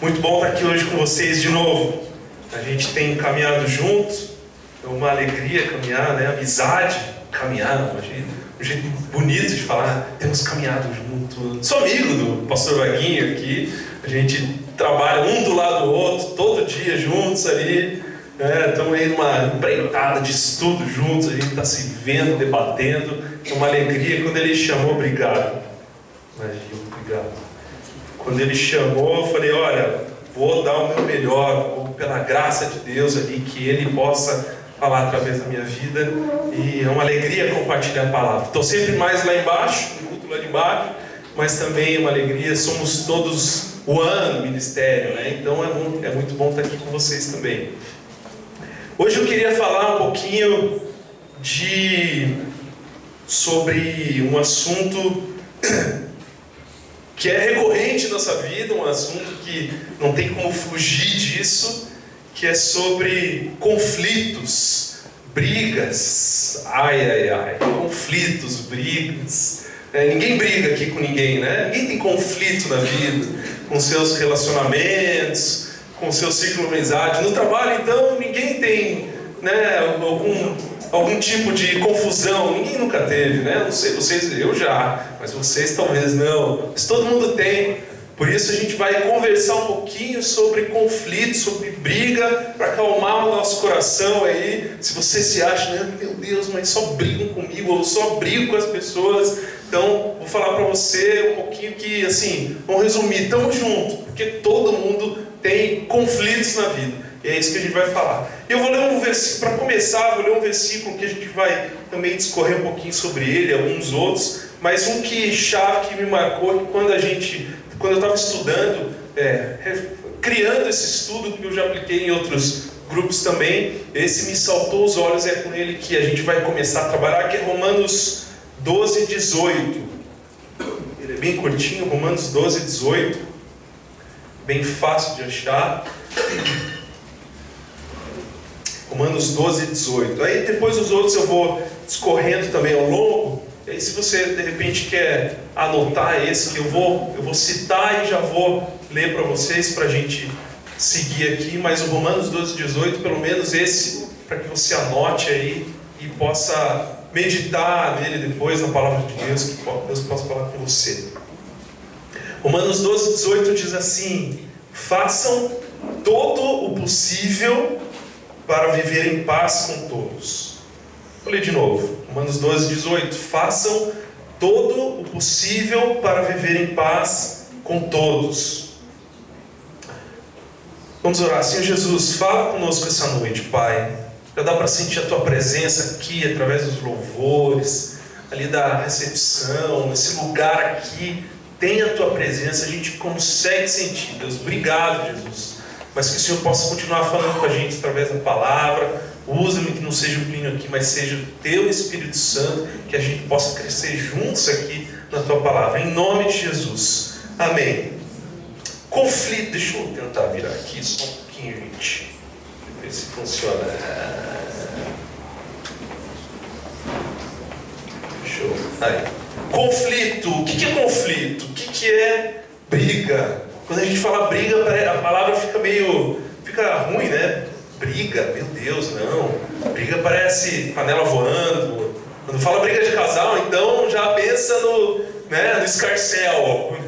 Muito bom estar aqui hoje com vocês de novo. A gente tem caminhado juntos, é uma alegria caminhar, né? Amizade, caminhar, um jeito bonito de falar, temos caminhado junto. Sou amigo do pastor Vaguinho aqui, a gente trabalha um do lado do outro, todo dia juntos ali, né? Estamos aí numa empreitada de estudo juntos, a gente está se vendo, debatendo, é uma alegria. Quando ele chamou, obrigado. Imagina, obrigado. Quando ele chamou, eu falei, olha, vou dar o meu melhor, vou, pela graça de Deus ali, que ele possa falar através da minha vida, e é uma alegria compartilhar a palavra. Estou sempre mais lá embaixo, no culto lá de baixo, mas também é uma alegria, somos todos o ano ministério, né? Então é muito bom estar aqui com vocês também. Hoje eu queria falar um pouquinho sobre um assunto que é recorrente na nossa vida, um assunto que não tem como fugir disso, que é sobre conflitos, brigas. Conflitos, brigas. Ninguém briga aqui com ninguém, né? Ninguém tem conflito na vida, com seus relacionamentos, com seu ciclo de amizade. No trabalho, então, ninguém tem, né, algum tipo de confusão. Ninguém nunca teve, né? Não sei, vocês, eu já, mas vocês talvez não. Mas todo mundo tem. Por isso a gente vai conversar um pouquinho sobre conflito, sobre briga, para acalmar o nosso coração aí. Se você se acha, né, meu Deus, mas só brigam comigo, ou só brigo com as pessoas. Então, vou falar para você um pouquinho que, assim, vamos resumir, estamos juntos, porque todo mundo tem conflitos na vida. E é isso que a gente vai falar. Eu vou ler um versículo, para começar, vou ler um versículo que a gente vai também discorrer um pouquinho sobre ele, alguns outros, mas um chave que me marcou, que quando eu estava estudando, criando esse estudo que eu já apliquei em outros grupos também, esse me saltou os olhos, é com ele que a gente vai começar a trabalhar, que é Romanos 12, 18. Ele é bem curtinho, Romanos 12, 18, bem fácil de achar. Romanos 12, 18. Aí depois os outros eu vou discorrendo também ao longo. E aí se você de repente quer anotar esse que eu vou citar e já vou ler para vocês, para a gente seguir aqui. Mas o Romanos 12, 18, pelo menos esse, para que você anote aí e possa meditar nele depois na palavra de Deus, que Deus possa falar com você. Romanos 12, 18 diz assim: façam todo o possível para viver em paz com todos. Vou ler de novo. Romanos 12, 18. Façam todo o possível para viver em paz com todos. Vamos orar. Senhor Jesus, fala conosco essa noite, Pai. Já dá para sentir a Tua presença aqui, através dos louvores, ali da recepção, nesse lugar aqui. Tem a Tua presença, a gente consegue sentir. Deus, obrigado, Jesus. Mas que o Senhor possa continuar falando com a gente através da palavra. Usa-me, que não seja o Plínio aqui, mas seja o Teu Espírito Santo, que a gente possa crescer juntos aqui na Tua palavra. Em nome de Jesus. Amém. Conflito. Deixa eu tentar virar aqui só um pouquinho, gente. Ver se funciona. Show. Aí. Conflito. O que é conflito? O que é briga? Quando a gente fala briga, a palavra fica ruim, né? Briga, meu Deus, não. Briga parece panela voando. Quando fala briga de casal, então já pensa no escarcéu.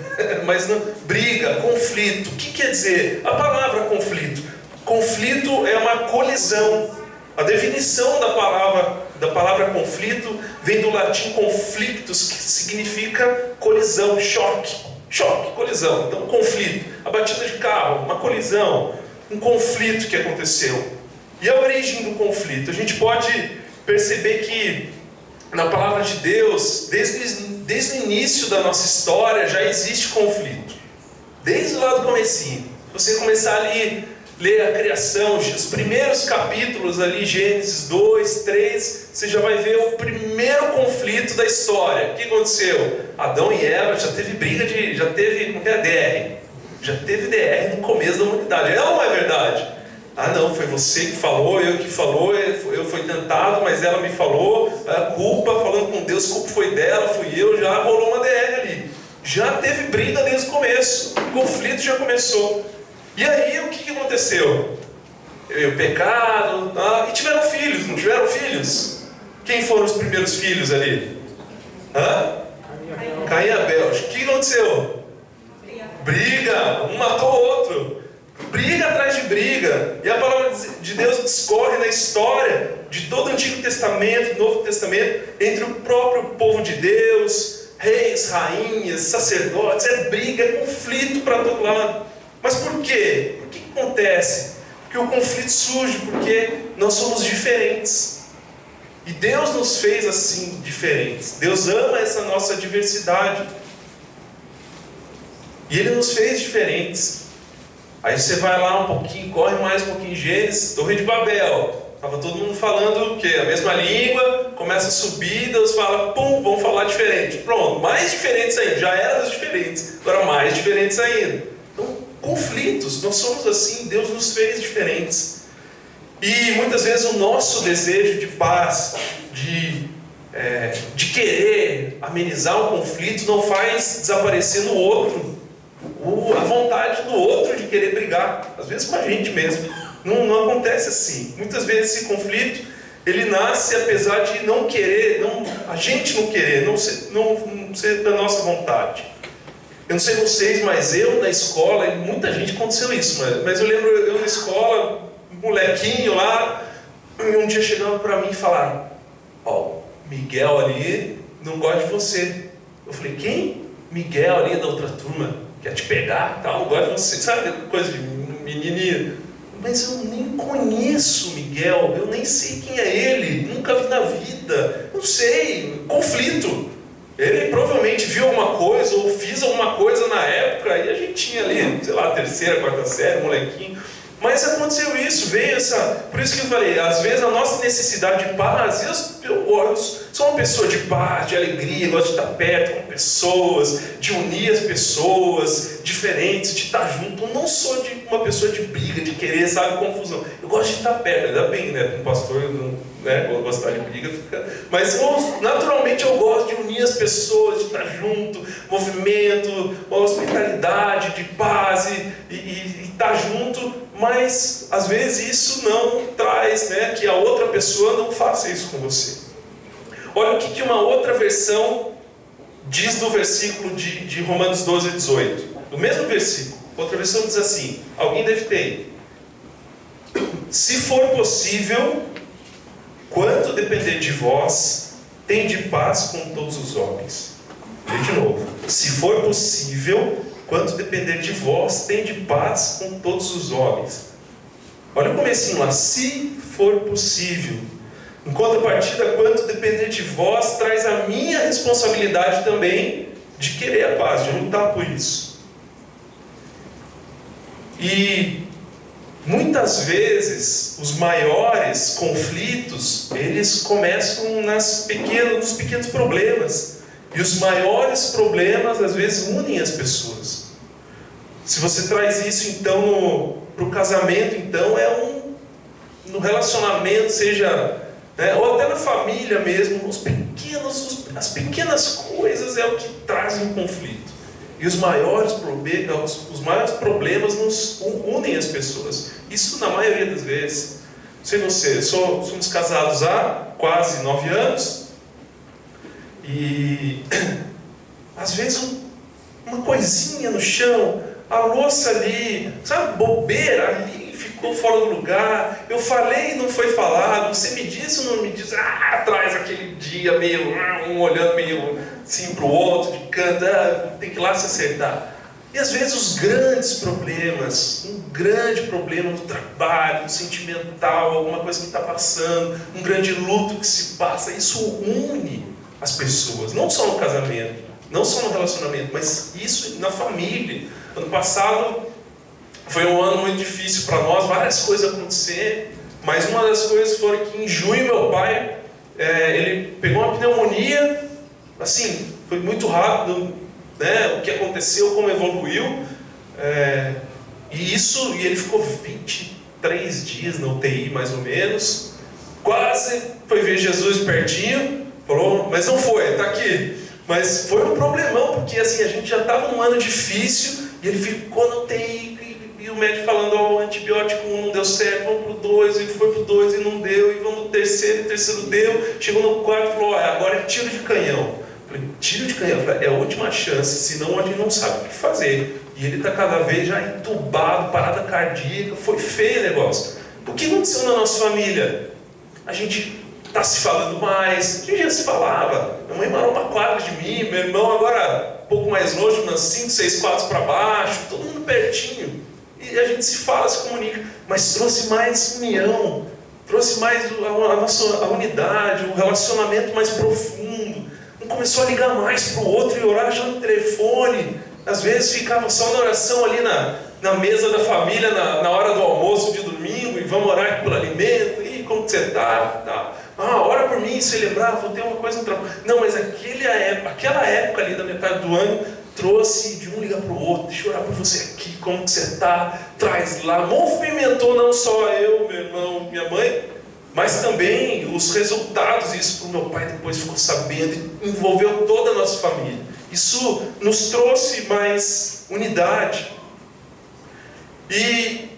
Mas não, briga, conflito. O que quer dizer a palavra conflito? Conflito é uma colisão. A definição da palavra conflito vem do latim conflictus, que significa colisão, choque. Choque, colisão. Então, conflito. A batida de carro, uma colisão, um conflito que aconteceu. E a origem do conflito? A gente pode perceber que na palavra de Deus, desde o início da nossa história, já existe conflito. Desde lá do comecinho. Se você começar ali, ler a criação, os primeiros capítulos ali, Gênesis 2, 3, você já vai ver o primeiro conflito da história. O que aconteceu? Adão e Eva já teve briga já teve DR. Já teve DR no começo da humanidade. Não é verdade? Ah não, foi você que falou, eu que falou, eu fui tentado, mas ela me falou, a culpa, falando com Deus, a culpa foi dela, fui eu, já rolou uma DR ali. Já teve briga desde o começo, o conflito já começou. E aí, o que aconteceu? O pecado, e tiveram filhos, não tiveram filhos? Quem foram os primeiros filhos ali? Caim e Abel. O que aconteceu? Briga, um matou o outro. Briga atrás de briga. E a palavra de Deus discorre na história de todo o Antigo Testamento, Novo Testamento, entre o próprio povo de Deus, reis, rainhas, sacerdotes. É briga, é conflito para todo lado. Mas por quê? O que acontece? Porque o conflito surge porque nós somos diferentes. E Deus nos fez assim, diferentes. Deus ama essa nossa diversidade. E Ele nos fez diferentes. Aí você vai lá um pouquinho, corre mais um pouquinho em Gênesis, Torre de Babel. Estava todo mundo falando o quê? A mesma língua, começa a subir, Deus fala, pum, vamos falar diferente. Pronto, mais diferentes ainda. Já éramos diferentes, agora mais diferentes ainda. Então, conflitos, nós somos assim, Deus nos fez diferentes. E muitas vezes o nosso desejo de paz, de querer amenizar o conflito, não faz desaparecer no outro a vontade do outro de querer brigar, às vezes com a gente mesmo. Não acontece assim. Muitas vezes esse conflito, ele nasce apesar de não querer, a gente não querer, não ser da nossa vontade. Eu não sei vocês, mas eu na escola, muita gente aconteceu isso, mas eu lembro eu na escola, molequinho lá, um dia chegando para mim e falaram, Miguel ali não gosta de você. Eu falei, quem? Miguel ali da outra turma. Quer te pegar, tal, não gosta de você, sabe, coisa de menininha. Mas eu nem conheço Miguel, eu nem sei quem é ele, nunca vi na vida, não sei, conflito. Ele provavelmente viu alguma coisa, ou fiz alguma coisa na época, e a gente tinha ali, sei lá, terceira, quarta série, molequinho. Mas aconteceu isso, veio essa... Por isso que eu falei, às vezes a nossa necessidade de paz, eu sou uma pessoa de paz, de alegria, gosto de estar perto com pessoas, de unir as pessoas diferentes, de estar junto. Eu não sou uma pessoa de briga, de querer, sabe, confusão. Eu gosto de estar perto, ainda bem, né? Um pastor, gostar de briga, mas naturalmente eu gosto de unir as pessoas, de estar junto, movimento, hospitalidade, de paz e estar junto. Mas, às vezes, isso não traz, que a outra pessoa não faça isso com você. Olha o que uma outra versão diz do versículo de Romanos 12, 18. Do mesmo versículo, outra versão diz assim, alguém deve ter. Se for possível, quanto depender de vós, tende paz com todos os homens. Vê de novo. Se for possível, quanto depender de vós, tende paz com todos os homens. Olha o comecinho lá. Se for possível. Em contrapartida, quanto depender de vós, traz a minha responsabilidade também de querer a paz, de lutar por isso. E muitas vezes os maiores conflitos, eles começam nos pequenos problemas. E os maiores problemas, às vezes, unem as pessoas. Se você traz isso, então, para o casamento, então, no relacionamento, seja, ou até na família mesmo, as pequenas coisas é o que trazem conflito. E os maiores problemas nos unem as pessoas. Isso na maioria das vezes. Não sei você, somos casados há quase 9 anos. E às vezes uma coisinha no chão, a louça ali, sabe, bobeira ali, ficou fora do lugar, eu falei e não foi falado, você me disse ou não me disse, atrás aquele dia meio, um olhando meio assim para o outro, de canto, tem que ir lá se acertar. E às vezes os grandes problemas, um grande problema do trabalho, do sentimental, alguma coisa que está passando, um grande luto que se passa, isso une as pessoas, não só no casamento, não só no relacionamento, mas isso na família. Ano passado foi um ano muito difícil para nós, várias coisas aconteceram, mas uma das coisas foi que em junho meu pai, ele pegou uma pneumonia, assim, foi muito rápido, o que aconteceu, como evoluiu, e ele ficou 23 dias na UTI mais ou menos, quase foi ver Jesus pertinho, falou, mas não foi, está aqui. Mas foi um problemão, porque assim, a gente já estava num ano difícil, e ele ficou na UTI, e o médico falando, ó, o antibiótico 1 não deu certo, vamos pro 2, e foi pro 2 e não deu, e vamos no terceiro, e o terceiro deu, chegou no quarto e falou, ó, agora é tiro de canhão. Eu falei, tiro de canhão? Eu falei, é a última chance, senão a gente não sabe o que fazer. E ele está cada vez já entubado, parada cardíaca, foi feio o negócio. O que aconteceu na nossa família? A gente está se falando mais, a gente já se falava, minha mãe morou uma quadra de mim, meu irmão agora um pouco mais longe, umas 5, 6 quadras para baixo, todo mundo pertinho, e a gente se fala, se comunica, mas trouxe mais união, trouxe mais a unidade, o relacionamento mais profundo, um começou a ligar mais para o outro e orar já no telefone, às vezes ficava só na oração ali na mesa da família, na hora do almoço de domingo, e vamos orar aqui pelo alimento, e como que você está, tá. Ora por mim, se lembrar, vou ter uma coisa no trabalho. Não, mas aquela época ali da metade do ano, trouxe de um ligar para o outro, deixa eu orar por você aqui, como que você está, traz lá, movimentou não só eu, meu irmão, minha mãe, mas também os resultados, isso para o meu pai depois ficou sabendo, envolveu toda a nossa família. Isso nos trouxe mais unidade. E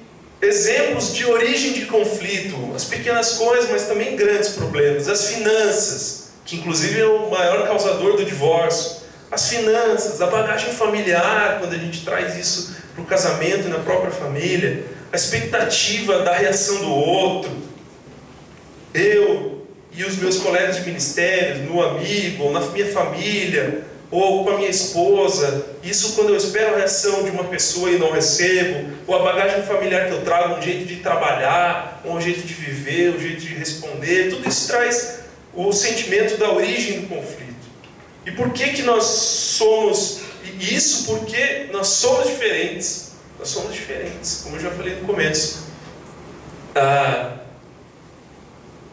exemplos de origem de conflito, as pequenas coisas, mas também grandes problemas. As finanças, que inclusive é o maior causador do divórcio. As finanças, a bagagem familiar, quando a gente traz isso para o casamento e na própria família. A expectativa da reação do outro. Eu e os meus colegas de ministério, meu amigo, ou na minha família, ou com a minha esposa, isso quando eu espero a reação de uma pessoa e não recebo, ou a bagagem familiar que eu trago, um jeito de trabalhar, um jeito de viver, um jeito de responder, tudo isso traz o sentimento da origem do conflito. E por que nós somos, isso porque nós somos diferentes, como eu já falei no começo.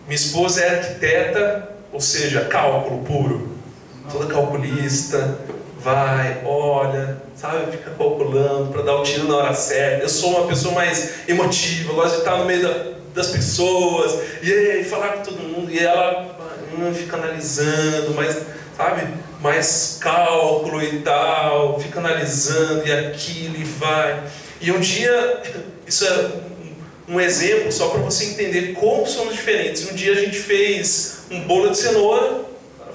Minha esposa é arquiteta, ou seja, cálculo puro. Toda calculista, vai, olha, sabe, fica calculando para dar o tiro na hora certa. Eu sou uma pessoa mais emotiva, gosto de estar no meio das pessoas, e aí, falar com todo mundo, e ela fica analisando, mais cálculo e tal, fica analisando, e aquilo, e vai. E um dia, isso é um exemplo só para você entender como somos diferentes. Um dia a gente fez um bolo de cenoura,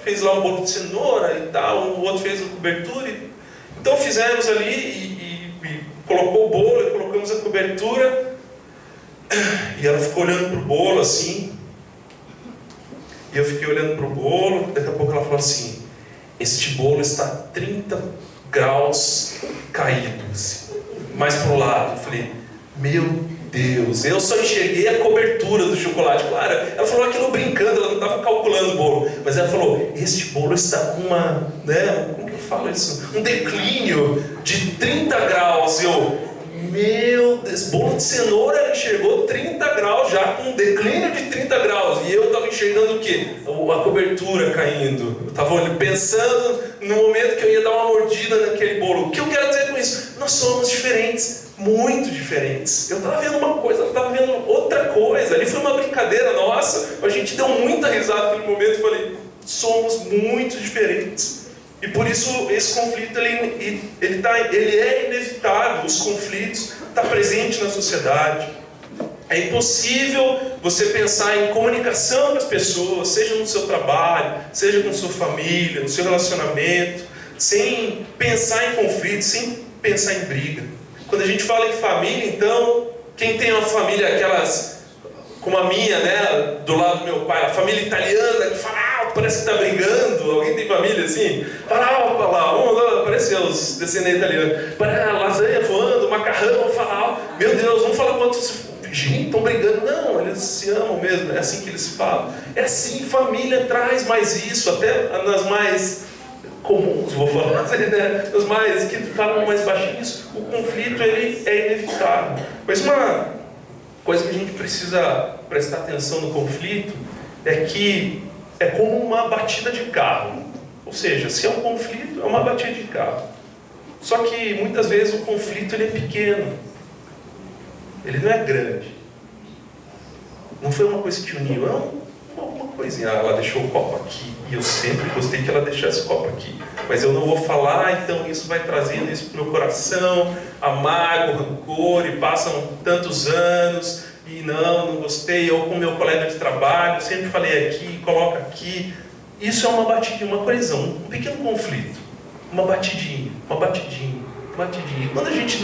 fez lá um bolo de cenoura e tal, o outro fez a cobertura. Então fizemos ali e colocou o bolo e colocamos a cobertura. E ela ficou olhando para o bolo assim. E eu fiquei olhando para o bolo. Daqui a pouco ela falou assim: este bolo está 30 graus caído, assim, mais para o lado. Eu falei, meu Deus, eu só enxerguei a cobertura do chocolate. Claro, ela falou aquilo brincando, ela não estava calculando o bolo, mas ela falou, este bolo está com uma, como que eu falo isso? Um declínio de 30 graus. Meu Deus, bolo de cenoura, ela enxergou 30 graus já, com um declínio de 30 graus, e eu estava enxergando o quê? A cobertura caindo. Eu estava pensando no momento que eu ia dar uma mordida naquele bolo. O que eu quero dizer com isso? Nós somos diferentes. Muito diferentes. Eu estava vendo uma coisa, ela estava vendo outra coisa. Ali foi uma brincadeira nossa, a gente deu muita risada naquele momento e falei, somos muito diferentes. E por isso esse conflito ele é inevitável. Os conflitos estão presentes na sociedade. É impossível você pensar em comunicação com as pessoas, seja no seu trabalho, seja com sua família, no seu relacionamento, sem pensar em conflito, sem pensar em briga. Quando a gente fala em família, então, quem tem uma família aquelas, como a minha, né, do lado do meu pai, a família italiana, que fala alto, parece que está brigando. Alguém tem família assim? Fala alto, parece os descendentes italianos. Lasanha voando, macarrão, fala alto. Meu Deus, vamos falar quantos... Gente, estão brigando. Não, eles se amam mesmo, é assim que eles falam. É assim, família traz mais isso, até nas mais... comuns, vou falar, né? Os mais que falam mais baixinhos, o conflito ele é inevitável. Mas uma coisa que a gente precisa prestar atenção no conflito é que é como uma batida de carro. Ou seja, se é um conflito, é uma batida de carro. Só que muitas vezes o conflito ele é pequeno, ele não é grande. Não foi uma coisa que uniu, não. alguma coisinha. Ela deixou o copo aqui, e eu sempre gostei que ela deixasse o copo aqui. Mas eu não vou falar, então isso vai trazendo isso para o meu coração, amargo, rancor, e passam tantos anos, e não gostei. Eu com meu colega de trabalho, sempre falei aqui, coloca aqui. Isso é uma batidinha, uma colisão, um pequeno conflito. Uma batidinha. Quando a gente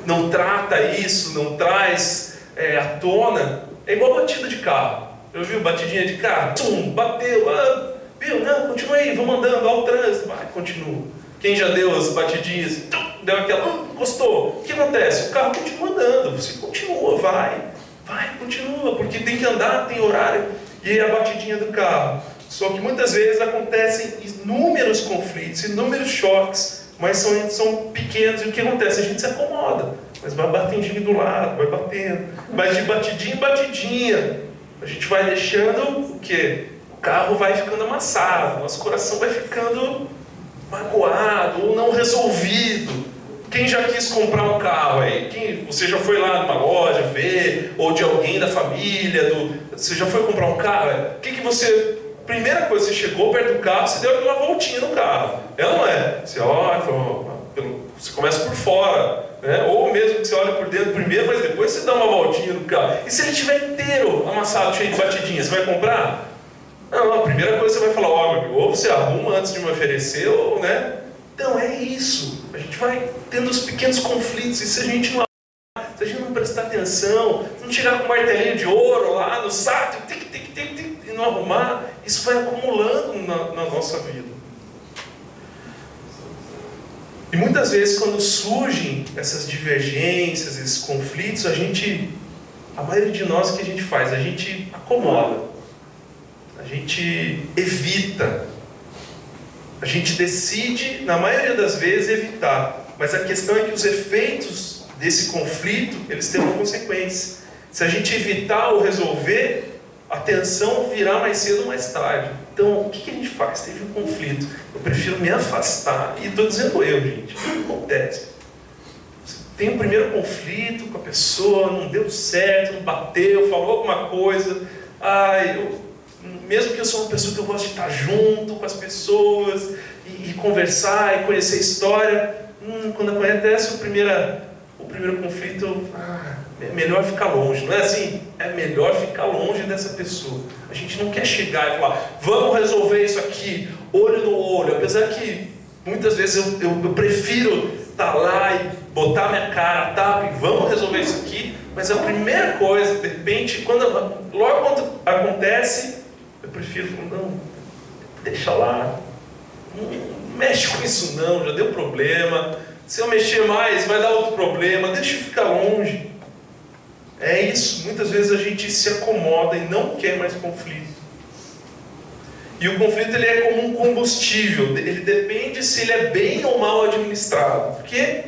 não trata isso, não traz à tona, é igual batida de carro. Eu vi batidinha de carro, bateu, viu? Não, continua aí, vamos andando, olha o trânsito, vai, continua. Quem já deu as batidinhas, deu aquela, encostou, o que acontece? O carro continua andando, você continua, vai, continua, porque tem que andar, tem horário, e é a batidinha do carro. Só que muitas vezes acontecem inúmeros conflitos, inúmeros choques, mas são pequenos, e o que acontece? A gente se acomoda, mas vai batendinho do lado, vai batendo, mas de batidinha em batidinha, a gente vai deixando o quê? O carro vai ficando amassado, nosso coração vai ficando magoado ou não resolvido. Quem já quis comprar um carro aí? Você já foi lá numa loja ver, ou de alguém da família, você já foi comprar um carro? Primeira coisa, você chegou perto do carro, você deu aquela voltinha no carro. É ou não é? Você olha, você começa por fora, né? Ou mesmo que você olha por dentro primeiro, mas depois você dá uma voltinha no carro. E se ele estiver inteiro, amassado, cheio de batidinha, você vai comprar? Não, a primeira coisa você vai falar, ou você arruma antes de me oferecer, ou, né? Então é isso. A gente vai tendo os pequenos conflitos, e se a gente não prestar atenção, não chegar com um martelinho de ouro lá no saco, e não arrumar, isso vai acumulando na nossa vida. E muitas vezes, quando surgem essas divergências, esses conflitos, a maioria de nós, o que a gente faz? A gente acomoda, a gente evita, a gente decide, na maioria das vezes, evitar. Mas a questão é que os efeitos desse conflito, eles têm uma consequência. Se a gente evitar ou resolver, a tensão virá mais cedo ou mais tarde. Então, o que a gente faz? Teve um conflito. Eu prefiro me afastar. E estou dizendo gente. O que acontece? Você tem um primeiro conflito com a pessoa, não deu certo, não bateu, falou alguma coisa. Mesmo que eu sou uma pessoa que eu gosto de estar junto com as pessoas, e conversar, e conhecer a história, quando acontece o primeiro conflito, é melhor ficar longe, não é assim? É melhor ficar longe dessa pessoa. A gente não quer chegar e falar, vamos resolver isso aqui, olho no olho, apesar que muitas vezes eu prefiro estar lá e botar minha cara, e vamos resolver isso aqui, mas a primeira coisa, de repente, logo quando acontece, eu prefiro falar, não, deixa lá, não mexe com isso não, já deu problema, se eu mexer mais vai dar outro problema, deixa eu ficar longe. É isso, muitas vezes a gente se acomoda e não quer mais conflito. E o conflito ele é como um combustível, ele depende se ele é bem ou mal administrado. Porque,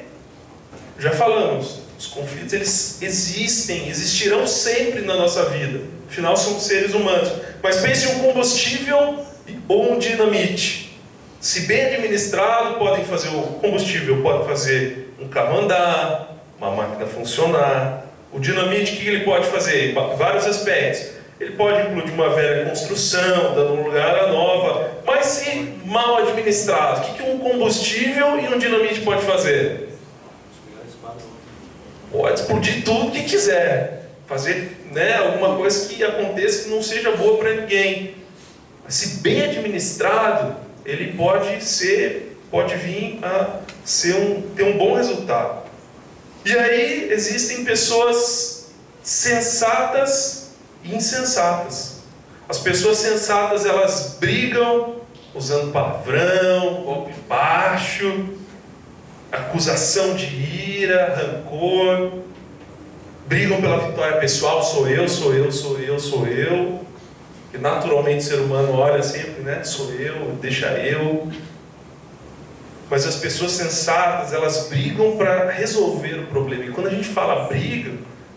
já falamos, os conflitos eles existirão sempre na nossa vida. Afinal, somos seres humanos. Mas pense em um combustível ou um dinamite. Se bem administrado, o combustível pode fazer um carro andar, uma máquina funcionar. O dinamite, o que ele pode fazer? Vários aspectos. Ele pode incluir uma velha construção, dando um lugar à nova. Mas se mal administrado, o que um combustível e um dinamite pode fazer? Pode explodir tudo que quiser. Fazer alguma coisa que aconteça que não seja boa para ninguém. Mas se bem administrado, ele pode vir a ter um bom resultado. E aí existem pessoas sensatas e insensatas. As pessoas sensatas, elas brigam usando palavrão, golpe baixo, acusação de ira, rancor, brigam pela vitória pessoal, sou eu. Que naturalmente o ser humano olha sempre, sou eu, deixa eu. Mas as pessoas sensatas, elas brigam para resolver o problema. E quando a gente fala briga,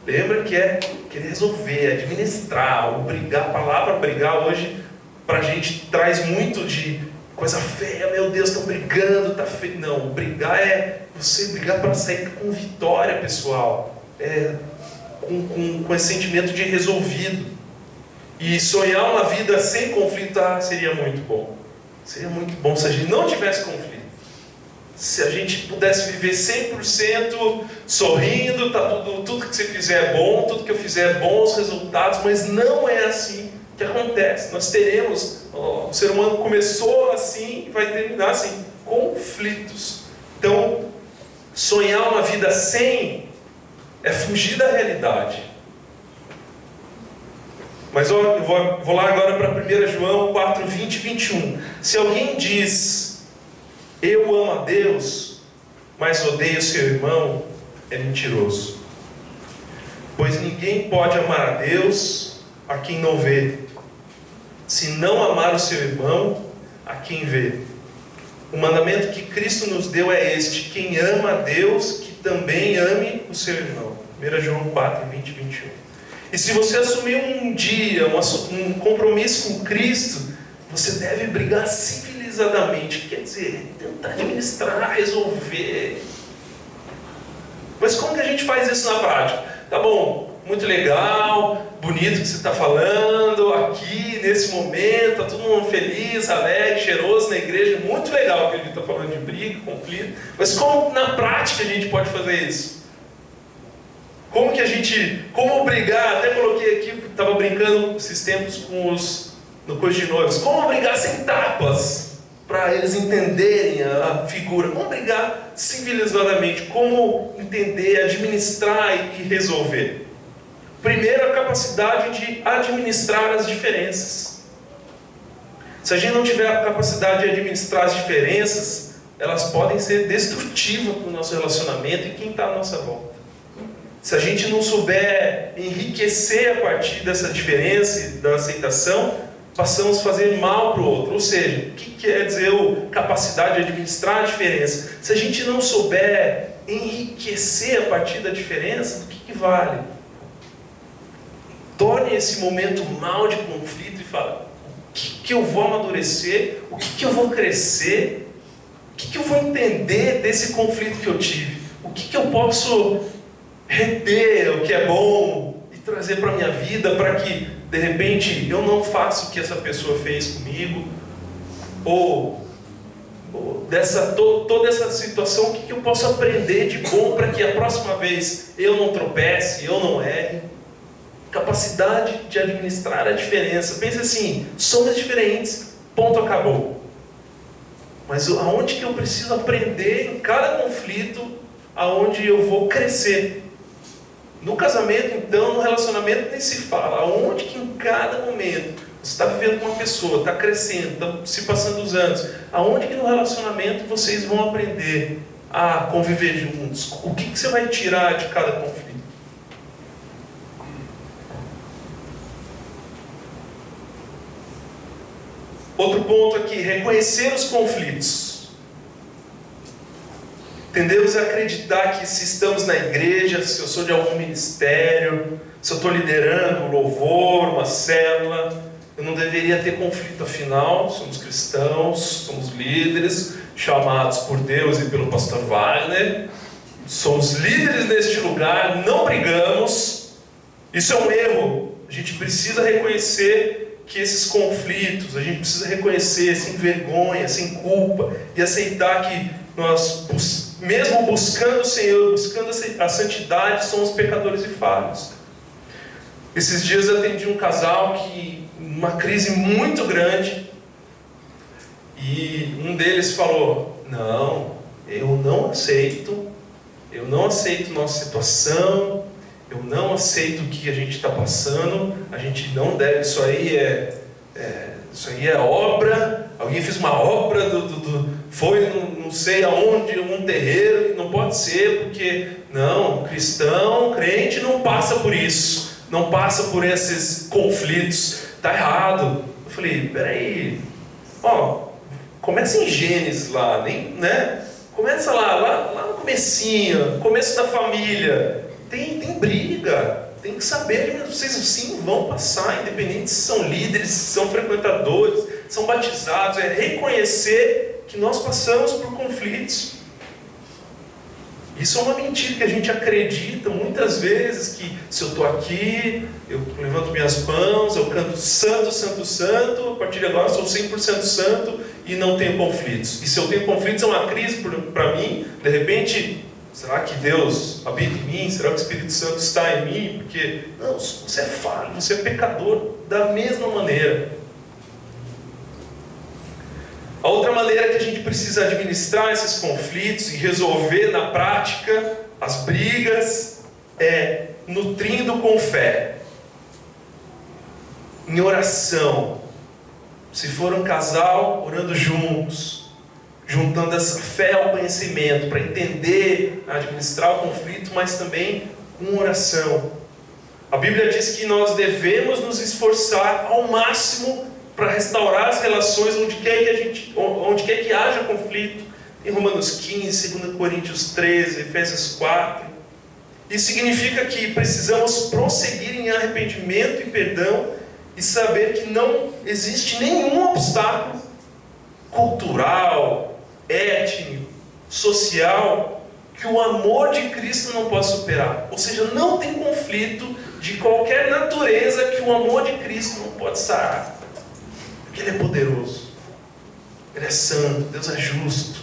lembra que é querer resolver, administrar, ou brigar. A palavra brigar hoje, para a gente, traz muito de coisa feia. Meu Deus, estão brigando, tá feio. Não, brigar é você brigar para sair com vitória pessoal. Com esse sentimento de resolvido. E sonhar uma vida sem conflito seria muito bom. Seria muito bom se a gente não tivesse conflito. Se a gente pudesse viver 100% sorrindo, tudo que você fizer é bom, tudo que eu fizer é bom, os resultados, mas não é assim que acontece. Nós teremos, o ser humano começou assim e vai terminar assim, conflitos. Então, sonhar uma vida sem é fugir da realidade. Mas eu vou lá agora para 1 João 4, 20 e 21. Se alguém diz, eu amo a Deus, mas odeio seu irmão, é mentiroso. Pois ninguém pode amar a Deus a quem não vê, se não amar o seu irmão a quem vê. O mandamento que Cristo nos deu é este: quem ama a Deus, que também ame o seu irmão. 1 João 4, 20 e 21. E se você assumir um dia um compromisso com Cristo, você deve brigar civilizadamente, quer dizer, tentar administrar, resolver. Mas como que a gente faz isso na prática? Tá bom, muito legal, bonito que você está falando, aqui, nesse momento, está todo mundo feliz, alegre, cheiroso na igreja, muito legal que a gente está falando de briga, conflito, mas como na prática a gente pode fazer isso? Como brigar, até coloquei aqui, estava brincando esses tempos no Coisa de Noivos, como brigar sem tapas, para eles entenderem a figura, como brigar civilizadamente, como entender, administrar e resolver. Primeiro, a capacidade de administrar as diferenças. Se a gente não tiver a capacidade de administrar as diferenças, elas podem ser destrutivas para o nosso relacionamento e quem está à nossa volta. Se a gente não souber enriquecer a partir dessa diferença e da aceitação, passamos a fazer mal para o outro. Ou seja, o que quer dizer capacidade de administrar a diferença? Se a gente não souber enriquecer a partir da diferença, do que vale? Torne esse momento mal de conflito e fala: o que eu vou amadurecer? O que eu vou crescer? O que eu vou entender desse conflito que eu tive? O que eu posso reter o que é bom e trazer para a minha vida, para que de repente eu não faça o que essa pessoa fez comigo, ou toda essa situação, o que eu posso aprender de bom para que a próxima vez eu não tropece, eu não erre. Capacidade de administrar a diferença. Pense assim, somos diferentes, ponto, acabou. Mas aonde que eu preciso aprender em cada conflito, aonde eu vou crescer? No casamento, então, no relacionamento nem se fala. Aonde que em cada momento você está vivendo com uma pessoa, está crescendo, está se passando os anos, aonde que no relacionamento vocês vão aprender a conviver juntos? O que você vai tirar de cada conflito? Outro ponto aqui, reconhecer os conflitos. Tendemos a acreditar que se estamos na igreja, se eu sou de algum ministério, se eu estou liderando um louvor, uma célula, eu não deveria ter conflito. Afinal, somos cristãos, somos líderes, chamados por Deus e pelo pastor Wagner, somos líderes neste lugar, não brigamos. Isso é um erro. A gente precisa reconhecer que esses conflitos, a gente precisa reconhecer sem vergonha, sem culpa, e aceitar que nós, mesmo buscando o Senhor, buscando a santidade, somos pecadores e falhos. Esses dias eu atendi um casal que, uma crise muito grande, e um deles falou: não, eu não aceito nossa situação, eu não aceito o que a gente está passando, a gente não deve, isso aí é obra, alguém fez uma obra, foi não sei aonde, um terreiro, não pode ser, porque, não, cristão, crente não passa por isso, não passa por esses conflitos, está errado. Eu falei: peraí, começa em Gênesis lá, né? Começa lá no comecinho, começo da família, tem briga, tem que saber que vocês sim vão passar, independente se são líderes, se são frequentadores, são batizados, é reconhecer que nós passamos por conflitos. Isso é uma mentira que a gente acredita muitas vezes, que se eu estou aqui, eu levanto minhas mãos, eu canto santo, santo, santo, a partir de agora eu sou 100% santo e não tenho conflitos. E se eu tenho conflitos é uma crise para mim, de repente, será que Deus habita em mim? Será que o Espírito Santo está em mim? Porque, não, você é falho, você é pecador da mesma maneira. A outra maneira que a gente precisa administrar esses conflitos e resolver na prática as brigas é nutrindo com fé, em oração. Se for um casal, orando juntos, juntando essa fé ao conhecimento para entender, administrar o conflito, mas também com oração. A Bíblia diz que nós devemos nos esforçar ao máximo para restaurar as relações onde quer que haja conflito. Em Romanos 15, 2 Coríntios 13, Efésios 4. Isso significa que precisamos prosseguir em arrependimento e perdão e saber que não existe nenhum obstáculo cultural, étnico, social, que o amor de Cristo não possa superar. Ou seja, não tem conflito de qualquer natureza que o amor de Cristo não pode sarar. Porque Ele é poderoso, Ele é santo, Deus é justo.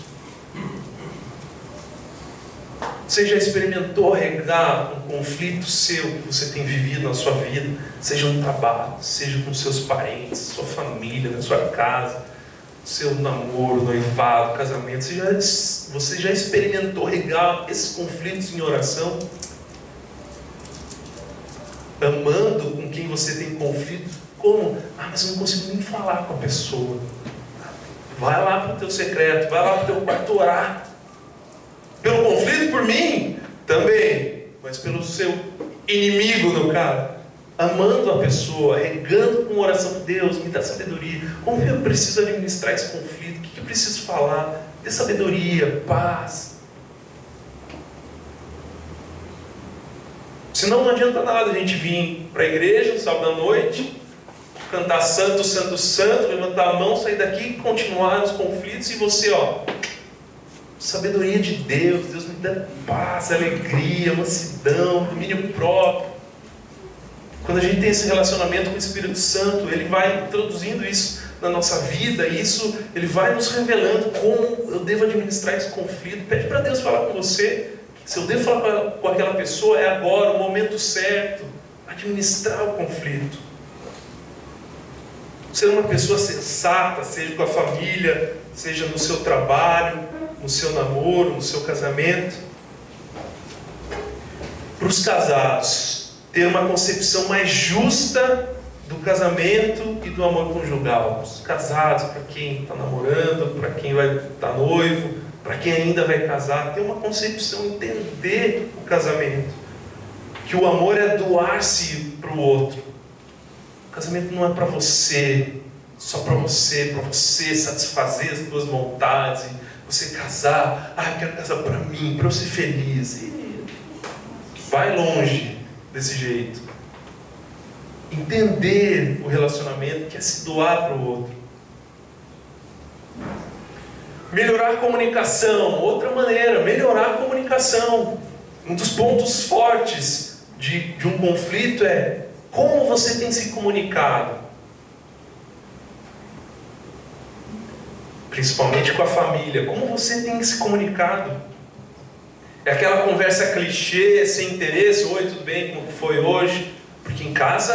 Você já experimentou regar um conflito seu que você tem vivido na sua vida? Seja no trabalho, seja com seus parentes, sua família, na sua casa, seu namoro, noivado, casamento. Você já experimentou regar esses conflitos em oração? Amando com quem você tem conflito? Como? Mas eu não consigo nem falar com a pessoa. Vai lá para o teu secreto, vai lá para o teu quarto orar. Pelo conflito por mim? Também. Mas pelo seu inimigo, no caso. Amando a pessoa, regando com oração. Deus, me dá sabedoria. Como eu preciso administrar esse conflito? O que eu preciso falar? Ter sabedoria, paz. Senão não adianta nada a gente vir para a igreja no sábado à noite, cantar santo, santo, santo, levantar a mão, sair daqui e continuar nos conflitos, e você, sabedoria de Deus, Deus me dá paz, alegria, mansidão, domínio próprio. Quando a gente tem esse relacionamento com o Espírito Santo, Ele vai introduzindo isso na nossa vida, e isso Ele vai nos revelando como eu devo administrar esse conflito. Pede para Deus falar com você. Se eu devo falar com aquela pessoa, é agora, o momento certo, administrar o conflito. Ser uma pessoa sensata, seja com a família, seja no seu trabalho, no seu namoro, no seu casamento. Para os casados, ter uma concepção mais justa do casamento e do amor conjugal. Os casados, para quem está namorando, para quem vai estar noivo, para quem ainda vai casar, ter uma concepção, entender o casamento. Que o amor é doar-se para o outro. O casamento não é para você, só para você satisfazer as tuas vontades, você casar, eu quero casar para mim, para eu ser feliz. E vai longe desse jeito. Entender o relacionamento, que é se doar para o outro. Melhorar a comunicação, outra maneira, melhorar a comunicação. Um dos pontos fortes de um conflito é como você tem se comunicado. Principalmente com a família. Como você tem se comunicado? É aquela conversa clichê, sem interesse. Oi, tudo bem? Como foi hoje? Porque em casa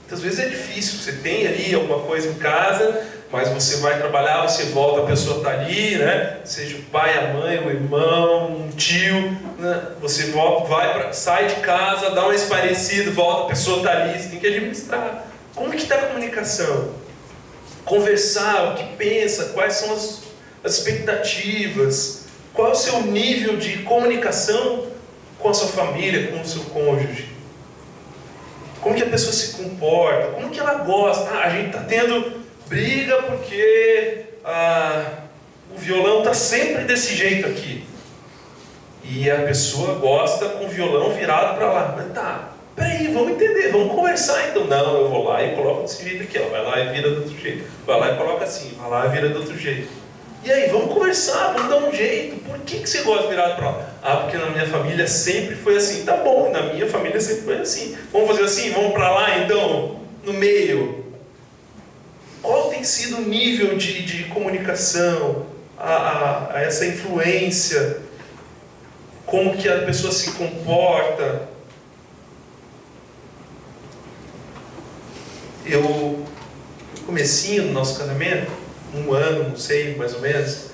muitas vezes é difícil. Você tem ali alguma coisa em casa, mas você vai trabalhar, você volta, a pessoa está ali, né? Seja o pai, a mãe, o irmão, um tio, né? Você volta, sai de casa, dá uma esparecida, volta, a pessoa está ali, você tem que administrar. Como que está a comunicação? Conversar, o que pensa, quais são as expectativas, qual é o seu nível de comunicação com a sua família, com o seu cônjuge. Como que a pessoa se comporta, como que ela gosta. A gente está tendo briga porque o violão está sempre desse jeito aqui. E a pessoa gosta com o violão virado para lá. Mas tá, peraí, vamos entender, vamos conversar então. Não, eu vou lá e coloco desse jeito aqui. Vai lá e vira do outro jeito. Vai lá e coloca assim, vai lá e vira do outro jeito. E aí, vamos conversar, vamos dar um jeito. Por que você gosta de virar para lá? Ah, porque na minha família sempre foi assim. Tá bom, na minha família sempre foi assim. Vamos fazer assim? Vamos para lá então? No meio. Qual tem sido o nível de comunicação, a essa influência? Como que a pessoa se comporta? No comecinho do nosso casamento, 1 ano, não sei, mais ou menos,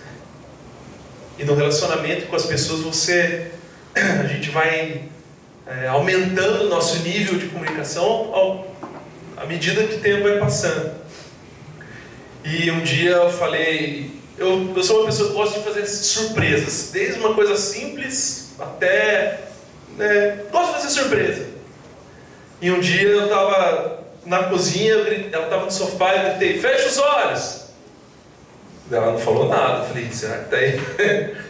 e no relacionamento com as pessoas, a gente vai aumentando o nosso nível de comunicação à medida que o tempo vai passando. E um dia eu falei, eu sou uma pessoa que gosta de fazer surpresas, desde uma coisa simples até, gosto de fazer surpresa. E um dia eu estava na cozinha, ela estava no sofá e eu gritei, fecha os olhos. Ela não falou nada, eu falei, será que tá aí?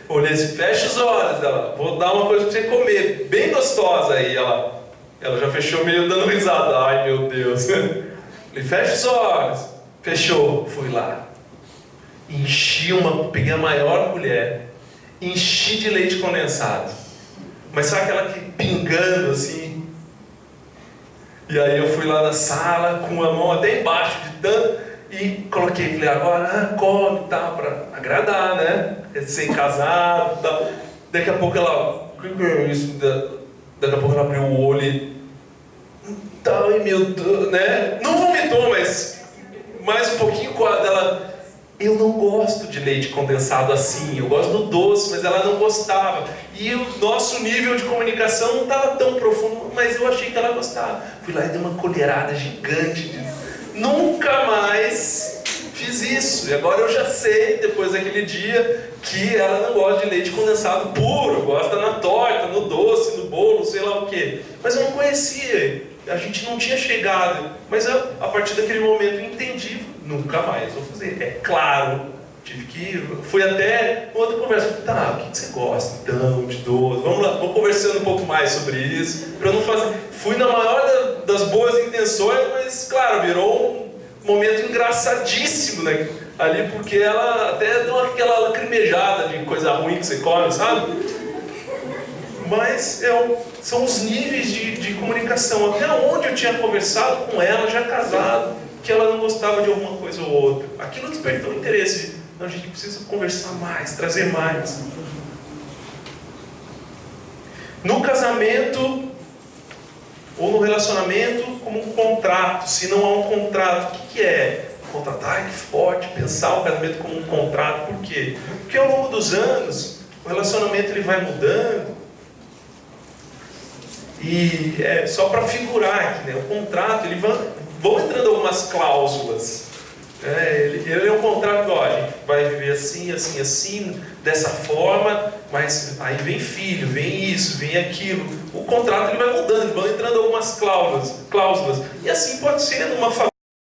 Eu olhei assim, fecha os olhos. Ela, vou dar uma coisa para você comer, bem gostosa. Aí ela já fechou meio dando risada, ai meu Deus. Eu falei, fecha os olhos. Fechou, fui lá. Peguei a maior colher, enchi de leite condensado. Mas sabe aquela que pingando assim? E aí eu fui lá na sala, com a mão até embaixo de tanto, e coloquei, falei, agora come e tal, para agradar, né? Recém-casado e tal. Daqui a pouco ela, o que é isso? Daqui a pouco ela abriu o olho e tal, e meu Deus, né? Não vomitou, mas mais um pouquinho dela. Eu não gosto de leite condensado assim, eu gosto do doce, mas ela não gostava. E o nosso nível de comunicação não estava tão profundo, mas eu achei que ela gostava. Fui lá e dei uma colherada gigante. Nunca mais fiz isso. E agora eu já sei, depois daquele dia, que ela não gosta de leite condensado puro, gosta na torta, no doce, no bolo, sei lá o quê. Mas eu não conhecia, a gente não tinha chegado. Mas eu, a partir daquele momento, entendi. Nunca mais vou fazer. É claro, fui até outra conversa. Tá, o que você gosta então de doce? Vamos lá, vou conversando um pouco mais sobre isso. Para não fazer. Fui na maior das boas intenções, mas claro, virou um momento engraçadíssimo, né? Ali, porque ela até deu aquela lacrimejada de coisa ruim que você come, sabe? Mas são os níveis de comunicação. Até onde eu tinha conversado com ela, já casado, que ela não gostava de alguma coisa ou outra. Aquilo despertou interesse. Não, a gente precisa conversar mais, trazer mais. No casamento ou no relacionamento, como um contrato. Se não há um contrato, o que é? Contratar, que forte, pensar o casamento como um contrato. Por quê? Porque ao longo dos anos, o relacionamento ele vai mudando. E só para figurar aqui, né? O contrato, vão entrando algumas cláusulas. Ele é um contrato, ó, a gente vai viver assim, assim, assim, dessa forma, mas aí vem filho, vem isso, vem aquilo. O contrato ele vai mudando, vão entrando algumas cláusulas. E assim pode ser numa família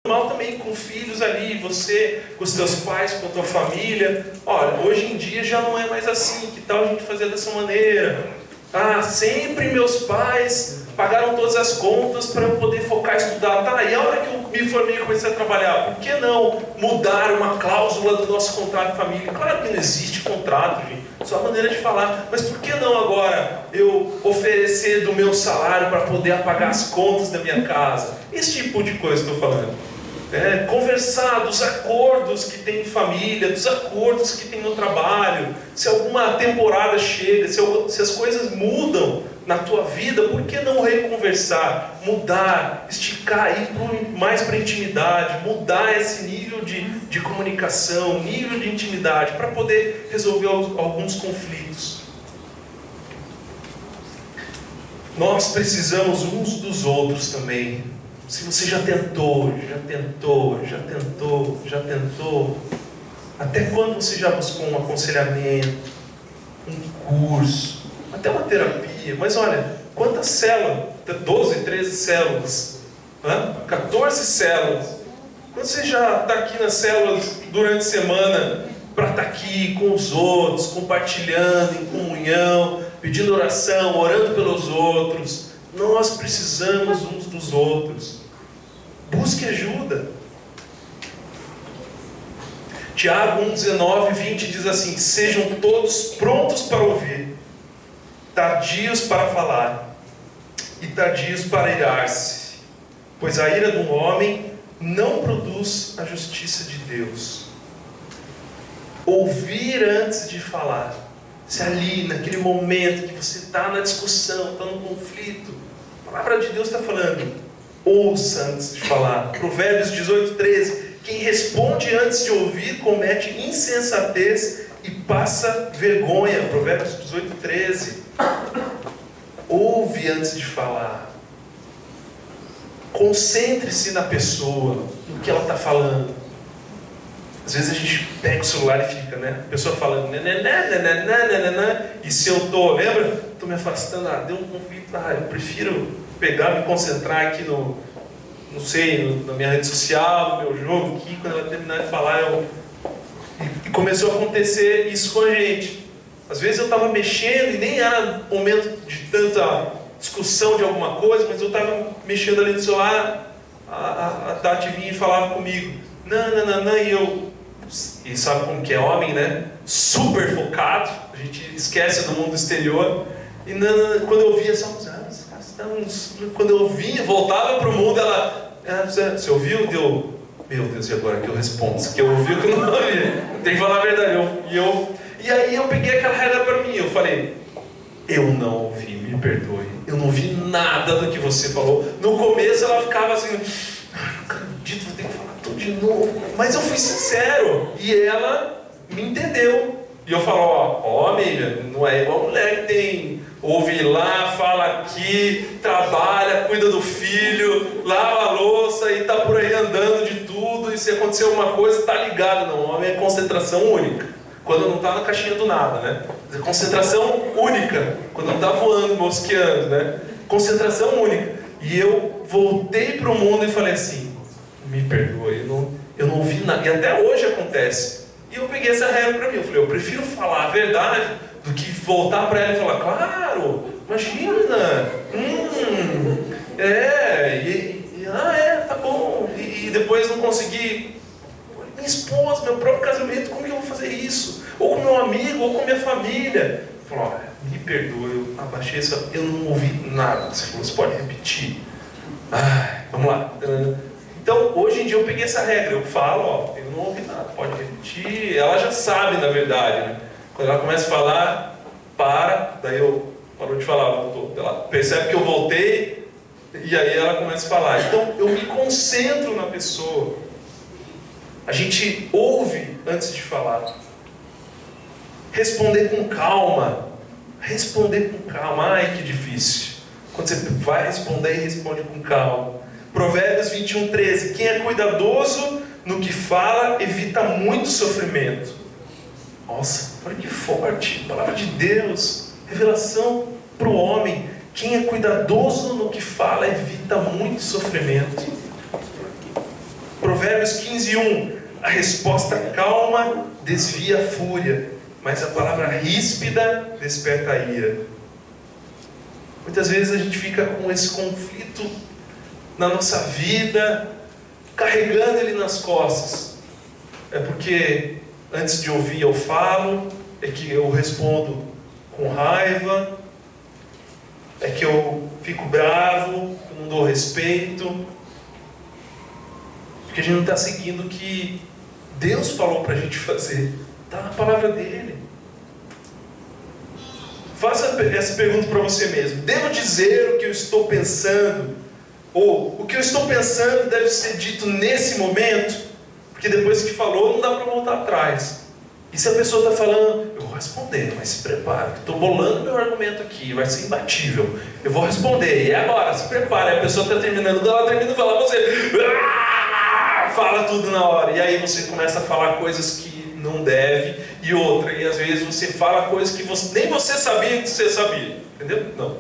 normal também, com filhos ali, você com os teus pais, com a tua família. Olha, hoje em dia já não é mais assim, que tal a gente fazer dessa maneira? Ah, sempre meus pais pagaram todas as contas para eu poder focar em estudar. Tá, e a hora que eu me formei e comecei a trabalhar, por que não mudar uma cláusula do nosso contrato de família? Claro que não existe contrato, gente, só a maneira de falar. Mas por que não agora eu oferecer do meu salário para poder apagar as contas da minha casa? Esse tipo de coisa eu estou falando. Conversar dos acordos que tem em família, dos acordos que tem no trabalho. Se alguma temporada chega, se as coisas mudam na tua vida, por que não reconversar, mudar, esticar, ir mais para a intimidade, mudar esse nível de comunicação, nível de intimidade, para poder resolver alguns conflitos. Nós precisamos uns dos outros também. Se você já tentou, até quando você já buscou um aconselhamento, um curso, até uma terapia, mas olha, quantas células, 12, 13 células, 14 células, quando você já está aqui nas células durante a semana, para estar aqui com os outros, compartilhando em comunhão, pedindo oração, orando pelos outros, nós precisamos uns dos outros. Busque ajuda. Tiago 1, 19 e 20 diz assim: sejam todos prontos para ouvir, tardios para falar e tardios para irar-se, pois a ira do homem não produz a justiça de Deus. Ouvir antes de falar. Se ali, naquele momento que você está na discussão, está no conflito, a palavra de Deus está falando, ouça antes de falar. Provérbios 18, 13. Quem responde antes de ouvir comete insensatez e passa vergonha. Provérbios 18, 13. Ouve antes de falar. Concentre-se na pessoa, no que ela está falando. Às vezes a gente pega o celular e fica, né? A pessoa falando, e se eu estou, lembra? Estou me afastando, deu um conflito, eu prefiro pegar, me concentrar aqui na minha rede social, no meu jogo aqui, quando ela terminar de falar, E começou a acontecer isso com a gente. Às vezes eu estava mexendo e nem era momento de tanta discussão de alguma coisa, mas eu estava mexendo ali no celular, a Tati vinha e falava comigo, e sabe como que é homem, né? Super focado, a gente esquece do mundo exterior, e quando eu via só, quando eu vinha, voltava para o mundo, você ouviu? Deu, meu Deus, e agora que eu respondo? Que eu ouvi o que eu não ouvi? Tem que falar a verdade. E aí eu peguei aquela regra para mim, eu falei, eu não ouvi, me perdoe, eu não ouvi nada do que você falou. No começo ela ficava assim, não acredito, vou ter que falar tudo de novo, mas eu fui sincero, e ela me entendeu. E eu falo, amiga, não é igual a mulher que ouve lá, fala aqui, trabalha, cuida do filho, lava a louça e está por aí andando de tudo, e se acontecer alguma coisa, está ligado. Não, o homem é concentração única, quando não está na caixinha do nada, né? Concentração única, quando não está voando, mosqueando, né? Concentração única. E eu voltei para o mundo e falei assim, me perdoe, eu não ouvi nada, e até hoje acontece. E eu peguei essa regra para mim, eu falei, eu prefiro falar a verdade do que voltar para ela e falar, claro, imagina, tá bom, e depois não conseguir, minha esposa, meu próprio casamento, como que eu vou fazer isso? Ou com meu amigo, ou com minha família. Eu falo, me perdoe, eu abaixei isso, eu não ouvi nada. Você falou, você pode repetir? Vamos lá. Então, hoje em dia eu peguei essa regra, eu falo, eu não ouvi nada, pode repetir. Ela já sabe, na verdade, né? Quando ela começa a falar, daí eu parou de falar, voltou. Ela percebe que eu voltei, e aí ela começa a falar. Então, eu me concentro na pessoa. A gente ouve antes de falar. Responder com calma. Ai, que difícil. Quando você vai responder, responde com calma. Provérbios 21, 13. Quem é cuidadoso no que fala, evita muito sofrimento. Nossa, olha que forte. Palavra de Deus. Revelação para o homem. Quem é cuidadoso no que fala, evita muito sofrimento. Provérbios 15, 1. A resposta calma desvia a fúria, mas a palavra ríspida desperta a ira. Muitas vezes a gente fica com esse conflito na nossa vida, carregando ele nas costas. É porque antes de ouvir eu falo, é que eu respondo com raiva, é que eu fico bravo, eu não dou respeito, porque a gente não está seguindo o que Deus falou para a gente fazer, está na palavra dele. Faça essa pergunta para você mesmo: devo dizer o que eu estou pensando? Ou o que eu estou pensando deve ser dito nesse momento? Porque depois que falou, não dá para voltar atrás. E se a pessoa está falando, eu vou responder, mas se prepara, estou bolando meu argumento aqui, vai ser imbatível, eu vou responder, e agora, se prepara. A pessoa está terminando, quando ela termina de falar, você fala tudo na hora, e aí você começa a falar coisas que não deve, e outra, e às vezes você fala coisas que nem você sabia que você sabia, entendeu? Não.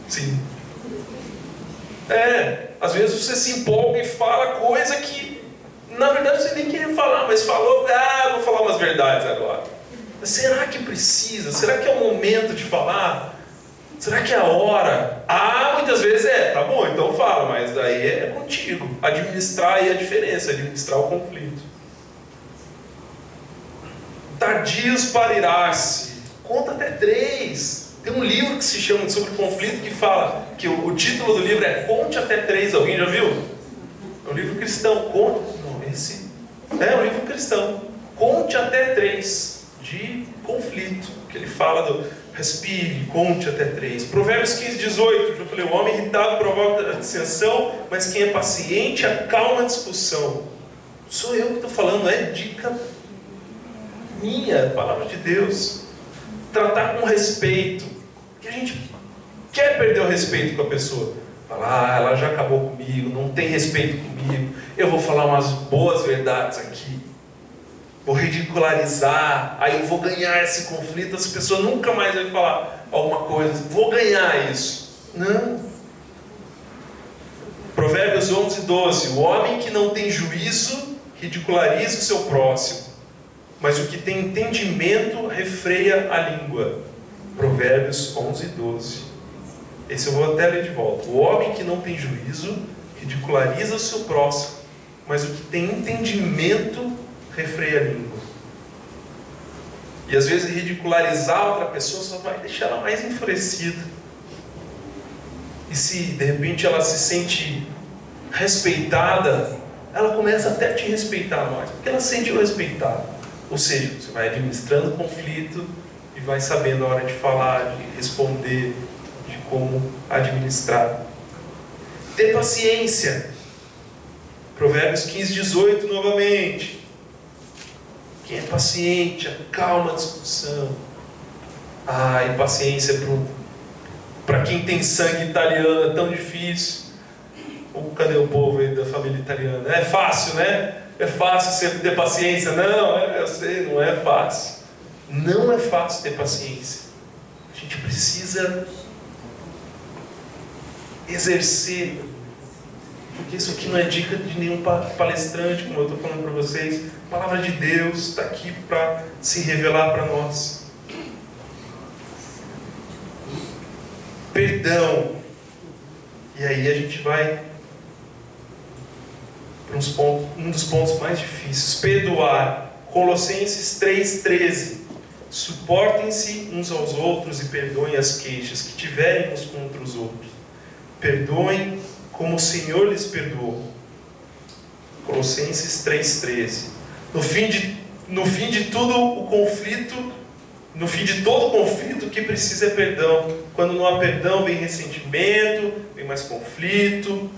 Sim. Às vezes você se empolga e fala coisa que na verdade você nem queria falar, mas falou, vou falar umas verdades agora. Mas será que precisa? Será que é o momento de falar? Será que é a hora? Muitas vezes tá bom, então fala, mas daí é contigo. Administrar aí a diferença, administrar o conflito. tardios para irar-se. Conta até 3. Tem um livro que se chama sobre conflito que fala que o título do livro é Conte até 3. Alguém já viu? É um livro cristão. Esse é um livro cristão. Conte até 3 de conflito. Que ele fala do respire, conte até 3. Provérbios 15:18. Eu falei, o homem irritado provoca a dissensão, mas quem é paciente acalma a discussão. Sou eu que estou falando, não é dica minha, palavra de Deus. Tratar com respeito, porque a gente quer perder o respeito com a pessoa. Falar, ela já acabou comigo, não tem respeito comigo, eu vou falar umas boas verdades aqui, vou ridicularizar, aí eu vou ganhar esse conflito, essa pessoa nunca mais vai falar alguma coisa, vou ganhar isso. Não. Provérbios 11:12. O homem que não tem juízo ridiculariza o seu próximo, mas o que tem entendimento refreia a língua. Provérbios 11:12. Esse eu vou até ler de volta. O homem que não tem juízo ridiculariza o seu próximo, mas o que tem entendimento refreia a língua. E às vezes ridicularizar outra pessoa só vai deixar ela mais enfurecida. E se de repente ela se sente respeitada, ela começa até a te respeitar mais, porque ela se sentiu respeitada. Ou seja, você vai administrando o conflito e vai sabendo a hora de falar, de responder, de como administrar. Ter paciência. Provérbios 15:18 novamente. Quem é paciente, acalma a discussão. E paciência para quem tem sangue italiano é tão difícil. Cadê o povo aí da família italiana? É fácil, né? É fácil você ter paciência? Não, eu sei, não é fácil. Não é fácil ter paciência. A gente precisa exercer. Porque isso aqui não é dica de nenhum palestrante, como eu estou falando para vocês. A palavra de Deus está aqui para se revelar para nós. Perdão. E aí a gente vai para um dos pontos mais difíceis. Perdoar. Colossenses 3:13. Suportem-se uns aos outros e perdoem as queixas que tiverem uns contra os outros. Perdoem como o Senhor lhes perdoou. Colossenses 3:13. No fim de todo o conflito, o que precisa é perdão. Quando não há perdão, vem ressentimento, vem mais conflito.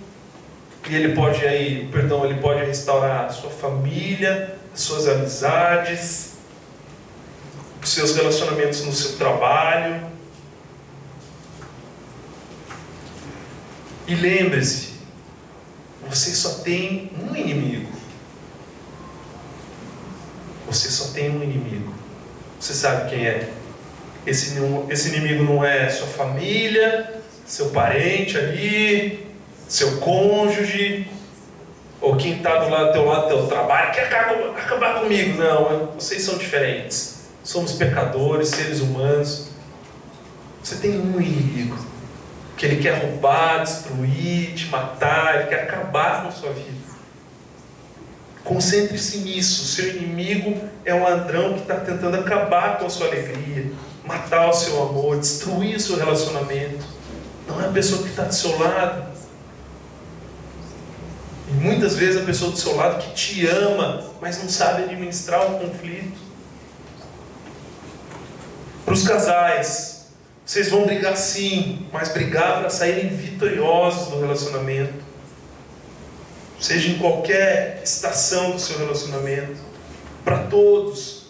E o perdão pode restaurar a sua família, as suas amizades, os seus relacionamentos no seu trabalho. E lembre-se, você só tem um inimigo. Você só tem um inimigo. Você sabe quem é? Esse inimigo não é sua família, seu parente ali, seu cônjuge, ou quem está do teu lado do teu trabalho, quer acabar comigo. Não, vocês são diferentes. Somos pecadores, seres humanos. Você tem um inimigo, que ele quer roubar, destruir, te matar, ele quer acabar com a sua vida. Concentre-se nisso. O seu inimigo é um ladrão que está tentando acabar com a sua alegria, matar o seu amor, destruir o seu relacionamento. Não é a pessoa que está do seu lado. E muitas vezes a pessoa do seu lado que te ama, mas não sabe administrar um conflito. Para os casais, vocês vão brigar sim, mas brigar para saírem vitoriosos do relacionamento. Seja em qualquer estação do seu relacionamento. Para todos.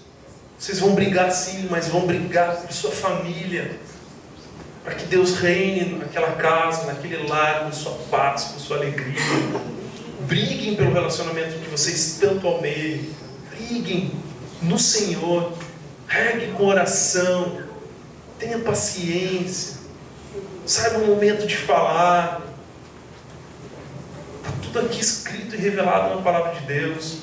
Vocês vão brigar sim, mas vão brigar por sua família. Para que Deus reine naquela casa, naquele lar, com sua paz, com sua alegria. Briguem pelo relacionamento que vocês tanto almejam. Briguem no Senhor. Regue com oração. Tenha paciência. Saiba o momento de falar. Está tudo aqui escrito e revelado na palavra de Deus.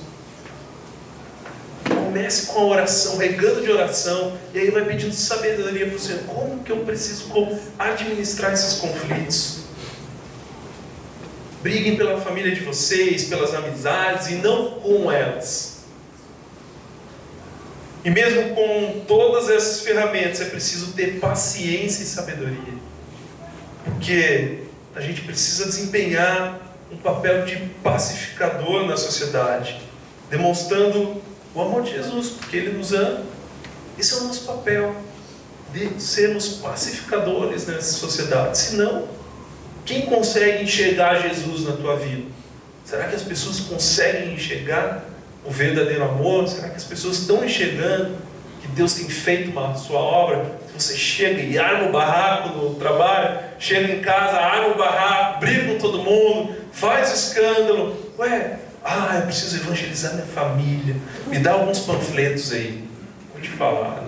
Comece com a oração, regando de oração. E aí vai pedindo sabedoria para o Senhor. Como que eu preciso administrar esses conflitos? Briguem pela família de vocês, pelas amizades e não com elas. E mesmo com todas essas ferramentas, é preciso ter paciência e sabedoria. Porque a gente precisa desempenhar um papel de pacificador na sociedade, demonstrando o amor de Jesus, porque Ele nos ama. Esse é o nosso papel, de sermos pacificadores nessa sociedade. Senão, quem consegue enxergar Jesus na tua vida? Será que as pessoas conseguem enxergar o verdadeiro amor? Será que as pessoas estão enxergando que Deus tem feito uma sua obra? Você chega e arma o barraco no trabalho, chega em casa, arma o barraco, briga com todo mundo, faz escândalo. Eu preciso evangelizar minha família. Me dá alguns panfletos aí. Vou te falar,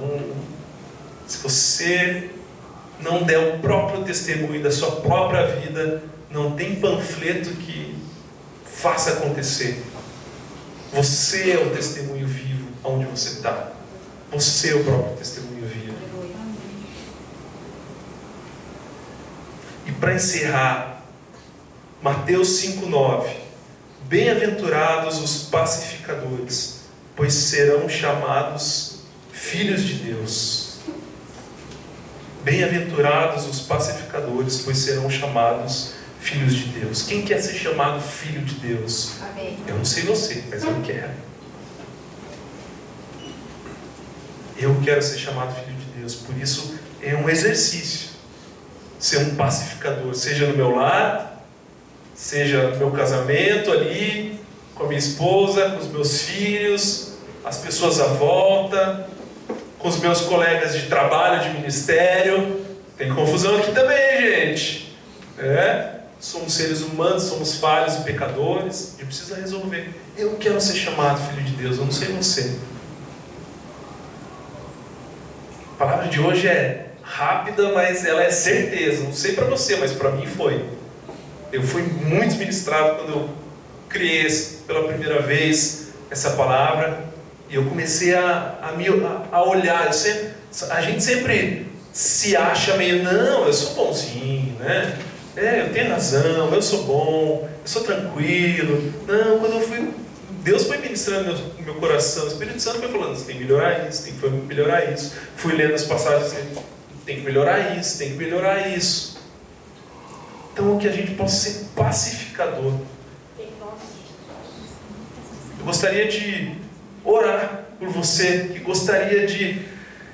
se você não der o próprio testemunho da sua própria vida, não tem panfleto que faça acontecer. Você é o testemunho vivo onde você está. Você é o próprio testemunho vivo. E para encerrar, Mateus 5,9: Bem-aventurados os pacificadores, pois serão chamados filhos de Deus. Bem-aventurados os pacificadores, pois serão chamados filhos de Deus. Quem quer ser chamado filho de Deus? Amém. Eu não sei você, mas eu quero. Eu quero ser chamado filho de Deus. Por isso é um exercício ser um pacificador, seja no meu lar, seja no meu casamento ali, com a minha esposa, com os meus filhos, as pessoas à volta, com os meus colegas de trabalho, de ministério. Tem confusão aqui também, gente. Somos seres humanos, somos falhos e pecadores. A gente precisa resolver. Eu quero ser chamado filho de Deus, eu não sei você. A palavra de hoje é rápida, mas ela é certeza. Não sei para você, mas para mim foi. Eu fui muito ministrado quando eu criei pela primeira vez essa palavra. E eu comecei a olhar. A gente sempre se acha meio, não, eu sou bonzinho, né? Eu tenho razão, eu sou bom, eu sou tranquilo. Não, quando eu fui, Deus foi ministrando no meu coração, o Espírito Santo foi falando, você tem que melhorar isso, tem que melhorar isso. Fui lendo as passagens, tem que melhorar isso, tem que melhorar isso. Então, que a gente possa ser pacificador. Eu gostaria de orar por você, que gostaria de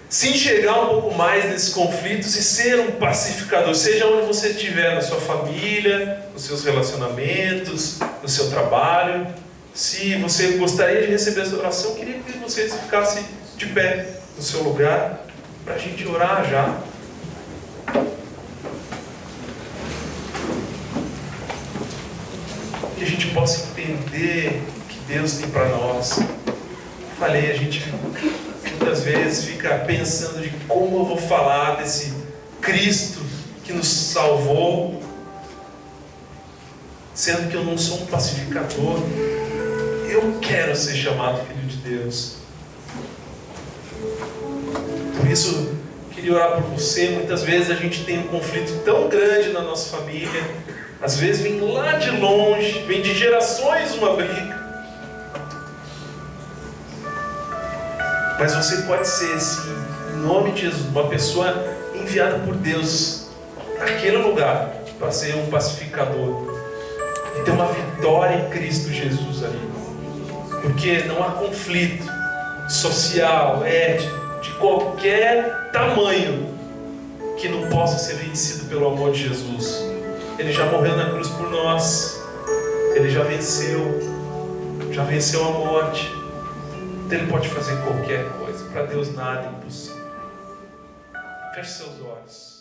se enxergar um pouco mais nesses conflitos e ser um pacificador, seja onde você estiver, na sua família, nos seus relacionamentos, no seu trabalho. Se você gostaria de receber essa oração, eu queria que você ficasse de pé no seu lugar, para a gente orar já. Que a gente possa entender o que Deus tem para nós. Falei, a gente muitas vezes fica pensando de como eu vou falar desse Cristo que nos salvou, sendo que eu não sou um pacificador. Eu quero ser chamado filho de Deus. Por isso, queria orar por você. Muitas vezes a gente tem um conflito tão grande na nossa família. Às vezes vem lá de longe, vem de gerações uma briga. Mas você pode ser, sim, em nome de Jesus, uma pessoa enviada por Deus naquele lugar para ser um pacificador e ter uma vitória em Cristo Jesus ali. Porque não há conflito social, étnico, de qualquer tamanho que não possa ser vencido pelo amor de Jesus. Ele já morreu na cruz por nós. Ele já venceu a morte. Então Ele pode fazer qualquer coisa. Para Deus nada é impossível. Feche seus olhos.